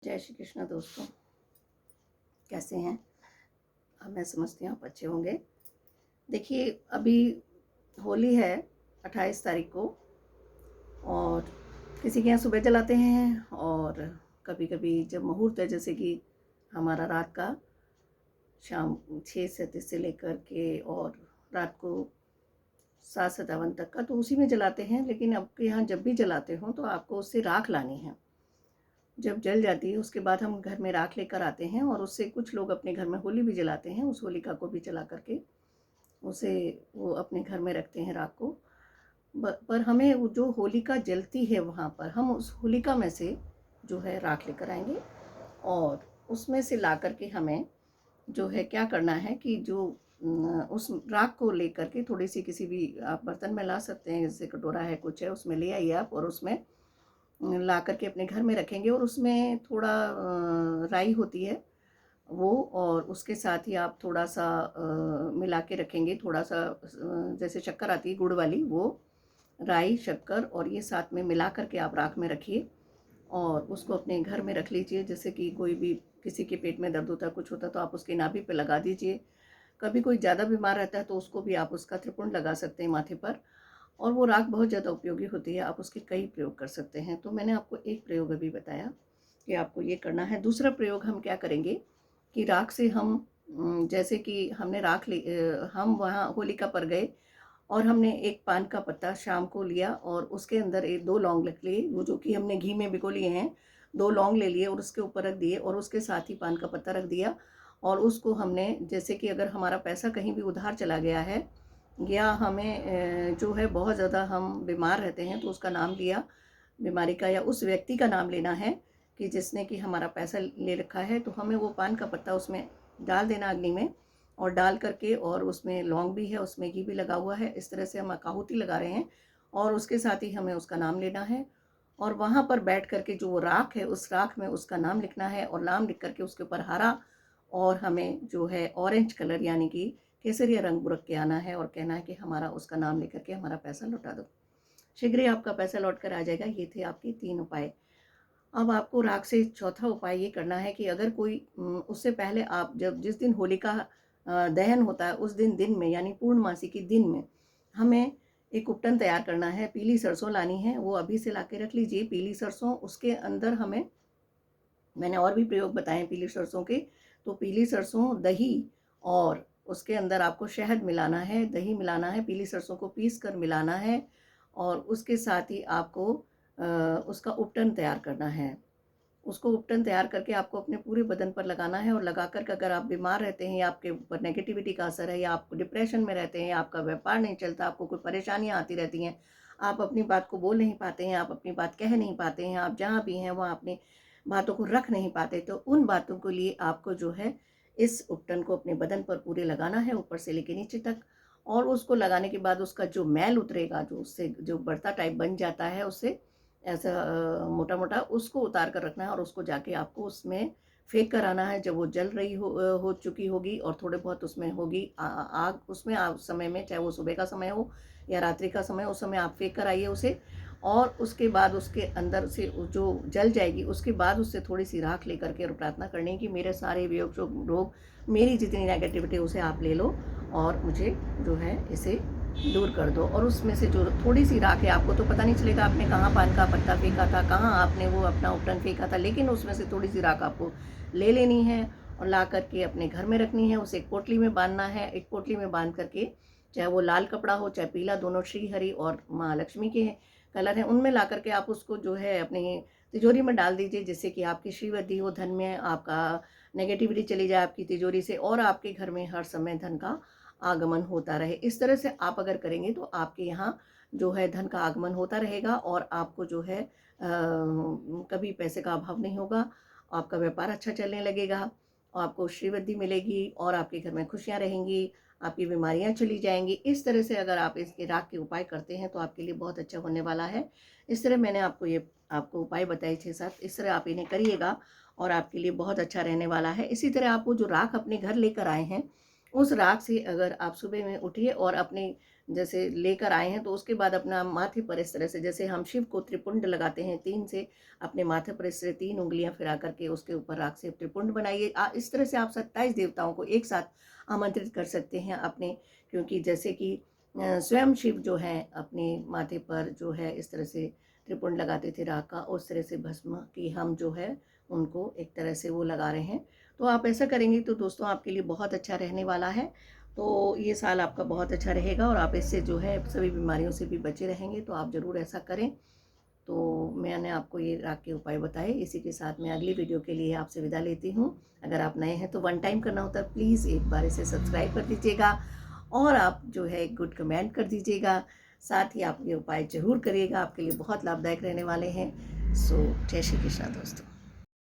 जय श्री कृष्ण दोस्तों, कैसे हैं अब? मैं समझती हूँ आप अच्छे होंगे। देखिए, अभी होली है 28 तारीख को, और किसी के यहाँ सुबह जलाते हैं, और कभी कभी जब मुहूर्त है, जैसे कि हमारा रात का शाम 6:37 से लेकर के और रात को 7:57 तक का, तो उसी में जलाते हैं। लेकिन आपके यहाँ जब भी जलाते हो तो आपको उससे राख लानी है। जब जल जाती है उसके बाद हम घर में राख लेकर आते हैं, और उससे कुछ लोग अपने घर में होली भी जलाते हैं। उस होलिका को भी जला करके उसे वो अपने घर में रखते हैं राख को। पर हमें वो जो होलिका जलती है वहाँ पर हम उस होलिका में से जो है राख लेकर आएंगे, और उसमें से ला करके हमें जो है क्या करना है कि जो उस राख को लेकर के थोड़ी सी किसी भी आप बर्तन में ला सकते हैं, जैसे कटोरा है कुछ है, उसमें ले आइए आप, और उसमें ला करके अपने घर में रखेंगे। और उसमें थोड़ा राई होती है वो, और उसके साथ ही आप थोड़ा सा मिला के रखेंगे, थोड़ा सा जैसे शक्कर आती है गुड़ वाली, वो राई शक्कर और ये साथ में मिला करके आप राख में रखिए, और उसको अपने घर में रख लीजिए। जैसे कि कोई भी किसी के पेट में दर्द होता है, कुछ होता है, तो आप उसकी नाभि पे लगा दीजिए। कभी कोई ज़्यादा बीमार रहता है तो उसको भी आप उसका त्रिपुंड लगा सकते हैं माथे पर, और वो राख बहुत ज़्यादा उपयोगी होती है। आप उसके कई प्रयोग कर सकते हैं। तो मैंने आपको एक प्रयोग अभी बताया कि आपको ये करना है। दूसरा प्रयोग हम क्या करेंगे कि राख से हम जैसे कि हमने हम वहाँ होलिका पर गए, और हमने एक पान का पत्ता शाम को लिया, और उसके अंदर 2 लौंग रख लिए, वो जो कि हमने घी में भिगो लिए हैं। 2 लौंग ले लिए और उसके ऊपर रख दिए, और उसके साथ ही पान का पत्ता रख दिया। और उसको हमने, जैसे कि अगर हमारा पैसा कहीं भी उधार चला गया है, या हमें जो है बहुत ज़्यादा हम बीमार रहते हैं, तो उसका नाम लिया बीमारी का, या उस व्यक्ति का नाम लेना है कि जिसने कि हमारा पैसा ले रखा है, तो हमें वो पान का पत्ता उसमें डाल देना अग्नि में, और डाल करके, और उसमें लौंग भी है, उसमें घी भी लगा हुआ है। इस तरह से हम आहुति लगा रहे हैं, और उसके साथ ही हमें उसका नाम लेना है। और वहाँ पर बैठ करके जो वो राख है, उस राख में उसका नाम लिखना है, और नाम लिख करके उसके ऊपर हरा और हमें जो है ऑरेंज कलर यानी कि केसरिया रंग बुरक के आना है, और कहना है कि हमारा उसका नाम लेकर के हमारा पैसा लौटा दो। शीघ्र ही आपका पैसा लौट कर आ जाएगा। ये थे आपके 3 उपाय। अब आपको राख से चौथा उपाय ये करना है कि अगर कोई उससे पहले आप जब जिस दिन होलिका दहन होता है उस दिन में, यानी पूर्णमासी के दिन में, हमें एक उपटन तैयार करना है। पीली सरसों लानी है, वो अभी से ला के रख लीजिए। पीली सरसों, उसके अंदर हमें, मैंने और भी प्रयोग बताए हैं पीली सरसों के। तो पीली सरसों, दही, और उसके अंदर आपको शहद मिलाना है, दही मिलाना है, पीली सरसों को पीस कर मिलाना है, और उसके साथ ही आपको उसका उपटन तैयार करना है। उसको उपटन तैयार करके आपको अपने पूरे बदन पर लगाना है, और लगा कर के अगर आप बीमार रहते हैं, या आपके ऊपर नेगेटिविटी का असर है, या आप डिप्रेशन में रहते हैं, या आपका व्यापार नहीं चलता, आपको कोई परेशानियां आती रहती हैं, आप अपनी बात को बोल नहीं पाते हैं, आप अपनी बात कह नहीं पाते हैं, आप जहाँ भी हैं वहाँ अपनी बातों को रख नहीं पाते, तो उन बातों के लिए आपको जो है इस उपटन को अपने बदन पर पूरे लगाना है, ऊपर से लेके नीचे तक। और उसको लगाने के बाद उसका जो मैल उतरेगा, जो उससे जो बढ़ता टाइप बन जाता है, उससे ऐसा मोटा मोटा, उसको उतार कर रखना है, और उसको जाके आपको उसमें फेंक कर आना है। जब वो जल रही हो चुकी होगी, और थोड़े बहुत उसमें होगी आग, उसमें आप समय में, चाहे वो सुबह का समय हो या रात्रि का समय, उस समय आप फेंक कर आइए उसे। और उसके बाद उसके अंदर से जो जल जाएगी, उसके बाद उससे थोड़ी सी राख लेकर के और प्रार्थना करनी है कि मेरे सारे वियोग जो रोग, मेरी जितनी नेगेटिविटी, उसे आप ले लो, और मुझे जो है इसे दूर कर दो। और उसमें से जो थोड़ी सी राख है, आपको तो पता नहीं चलेगा आपने कहाँ पान का पत्ता फेंका था, कहाँ आपने वो अपना उपटन फेंका था, लेकिन उसमें से थोड़ी सी राख आपको ले लेनी है, और ला करके अपने घर में रखनी है। उसे एक पोटली में बांधना है। एक पोटली में बांध करके, चाहे वो लाल कपड़ा हो चाहे पीला, दोनों श्री हरि और माँ लक्ष्मी के कलर हैं, उनमें ला करके आप उसको जो है अपनी तिजोरी में डाल दीजिए, जिससे कि आपकी श्रीवृद्धि हो, धन में आपका नेगेटिविटी चली जाए आपकी तिजोरी से, और आपके घर में हर समय धन का आगमन होता रहे। इस तरह से आप अगर करेंगे तो आपके यहाँ जो है धन का आगमन होता रहेगा, और आपको जो है कभी पैसे का अभाव नहीं होगा। आपका व्यापार अच्छा चलने लगेगा, आपको श्रीवृद्धि मिलेगी, और आपके घर में खुशियाँ रहेंगी, आपकी बीमारियां चली जाएंगी। इस तरह से अगर आप इसके राख के उपाय करते हैं तो आपके लिए बहुत अच्छा होने वाला है। इस तरह मैंने आपको उपाय बताए 6-7, इस तरह आप इन्हें करिएगा, और आपके लिए बहुत अच्छा रहने वाला है। इसी तरह आप वो जो राख अपने घर लेकर आए हैं, उस राख से अगर आप सुबह में उठिए और अपने जैसे लेकर आए हैं, तो उसके बाद अपना माथे पर इस तरह से, जैसे हम शिव को त्रिपुंड लगाते हैं 3 से, अपने माथे पर इस तरह 3 उंगलियां फिरा करके उसके ऊपर राख से त्रिपुंड बनाइए। इस तरह से आप 27 देवताओं को एक साथ आमंत्रित कर सकते हैं अपने, क्योंकि जैसे कि स्वयं शिव जो हैं अपने माथे पर जो है इस तरह से त्रिपुंड लगाते थे राख का, उस तरह से भस्म की हम जो है उनको एक तरह से वो लगा रहे हैं। तो आप ऐसा करेंगे तो दोस्तों आपके लिए बहुत अच्छा रहने वाला है। तो ये साल आपका बहुत अच्छा रहेगा और आप इससे जो है सभी बीमारियों से भी बचे रहेंगे। तो आप ज़रूर ऐसा करें। तो मैंने आपको ये राख के उपाय बताए। इसी के साथ मैं अगली वीडियो के लिए आपसे विदा लेती हूँ। अगर आप नए हैं तो 1 टाइम करना होता है, प्लीज़ एक बार इसे सब्सक्राइब कर दीजिएगा और आप जो है एक गुड कमेंट कर दीजिएगा। साथ ही आप ये उपाय ज़रूर करिएगा, आपके लिए बहुत लाभदायक रहने वाले हैं। सो जय श्री कृष्णा दोस्तों।